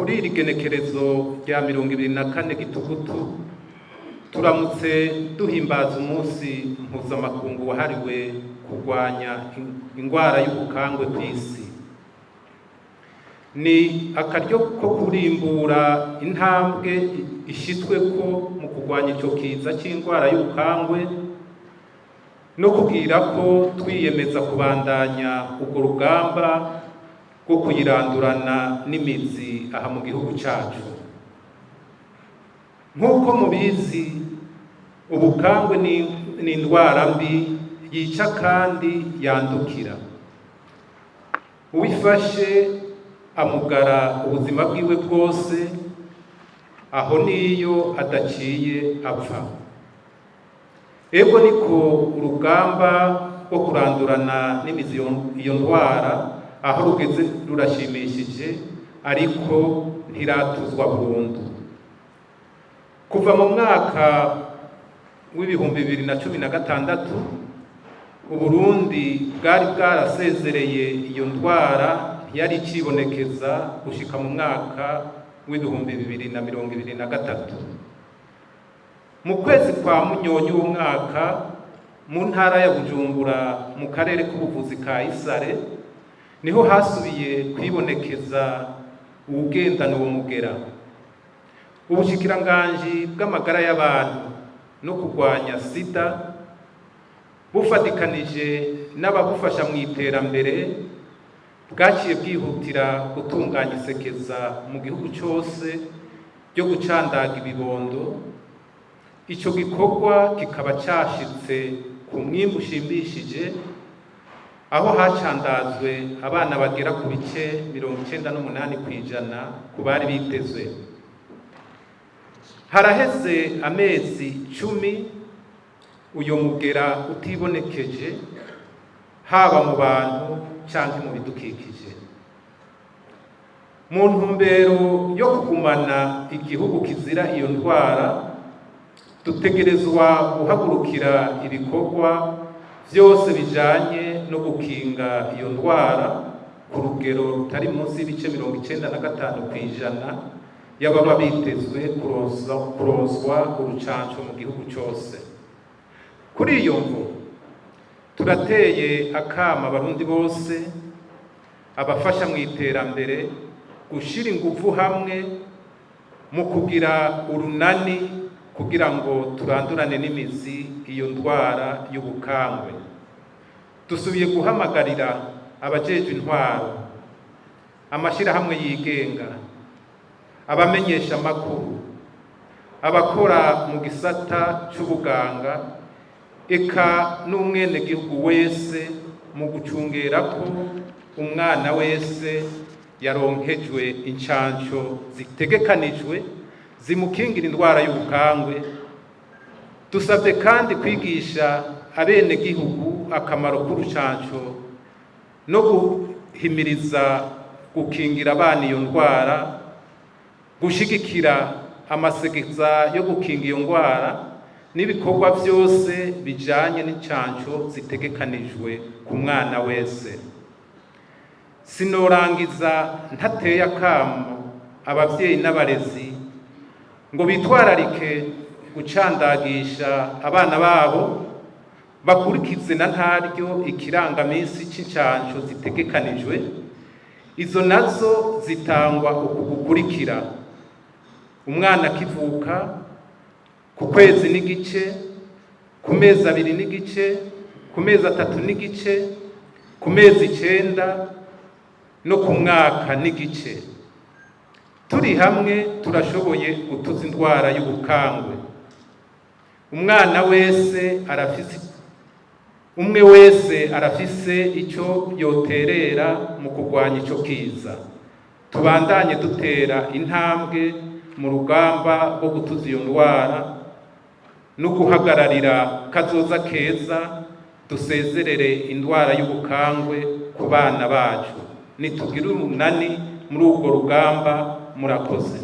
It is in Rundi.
kuri iri genekerezo rya 24 gitugutu turamutse duhimbaza umunsi mpuzamakungu wahariwe kurwanya indwara y'ubukangwe ku isi. Ni akaryo ko kurimbura intambwe ishitsweko mu kurwanya ico kiza c'indwara y'ubukangwe no kugira ko twiyemeza kubandanya urwo rugamba rwo kuyirandurana n'imizi aha mu gihugu cacu. Nk'uko mubizi, ubukangwe ni indwara mbi yica kandi yandukira. Uwifashe amugara ubuzima bwiwe bwose, aho niyo adaciye apfa. Ego niko urugamba rwo kurandurana n'imizi iyo ndwara aho rugeze rurashimishije, ariko ntiratuzwa burundu. Kuva mu mwaka w'ibihumbi 2016 Uburundi bwari bwarasezereye iyo ndwara yari ikibonekeza gushika mu mwaka w'ibihumbi 2023. Mu kwezi kwa Munyonyi w'umwaka mu ntara ya Bujumbura mu karere k'ubuvuzi ka Isare niho hasubiye kwibonekeza ubugendano mugera. Ubushikiranganji bw'amagara y'abantu no kurwanya sida bufatikanije n'ababufasha mu iterambere bwaciye bwihutira gutunganya isekeza mu gihugu cyose ryo gucandaga ibibondo. Ico gikorwa kikaba cashitse ku mwimbu ushimishije, aho hacandazwe abana bagera ku bice 98% ku bari bitezwe. Haraheze amezi 10 uyo mugera utibonekeje, haba mu bantu canke mu bidukikije. Mu ntumbero yo kugumana igihugu kizira iyo ndwara, dutegerezwa guhagurukira ibikorwa vyose bijanye no gukinga iyo ndwara ku rugero rutari munsi y'ibice 95% y'ababa bitezwe kuronswa urucanco mu gihugu cyose. Kuri iyo mvo turateye akama abarundi bose, abafasha mu iterambere, gushira ingufu hamwe mu kugira urunani kugira ngo turandurane n'imizi iyo ndwara y'ubukangwe. Dusubiye guhamagarira abajejwe intwaro, amashirahamwe yigenga, abamenyesha amakuru, abakora mu gisata c'ubuganga, eka n'umwene gihugu wese mu gucungera ko umwana wese yaronkejwe incanco zitegekanijwe zimukingira indwara y'ubukangwe. Dusabye kandi kwigisha abene gihugu akamaro k'urucanco no guhimiriza gukingira abana iyo ndwara, gushigikira amasegeza yo gukinga iyo ndwara n'ibikorwa byose bijanye n'incanco zitegekanijwe ku mwana wese. Sinorangiza ntateye akamo abavyeyi n'abarezi ngo bitwararike gucandagisha abana babo, bakurikize na ntaryo ikirangamisi c'incanco zitegekanijwe. Izo nazo zitangwa uku gukurikira: umwana akivuka, ku kwezi n'igice, ku mezi 2 n'igice, ku mezi 3 n'igice, ku mezi 9 no ku mwaka n'igice. Turi hamwe turashoboye gutuza indwara y'ubukangwe. Umwe wese arafise ico yoterera mu kurwanya ico kiza. Tubandanye dutera intambwe mu rugamba rwo gutuza iyo ndwara no guhagararira kazoza keza, dusezerere indwara y'ubukangwe ku bana bacu. Nitugire umunani muri urwo rugamba. Murakoze.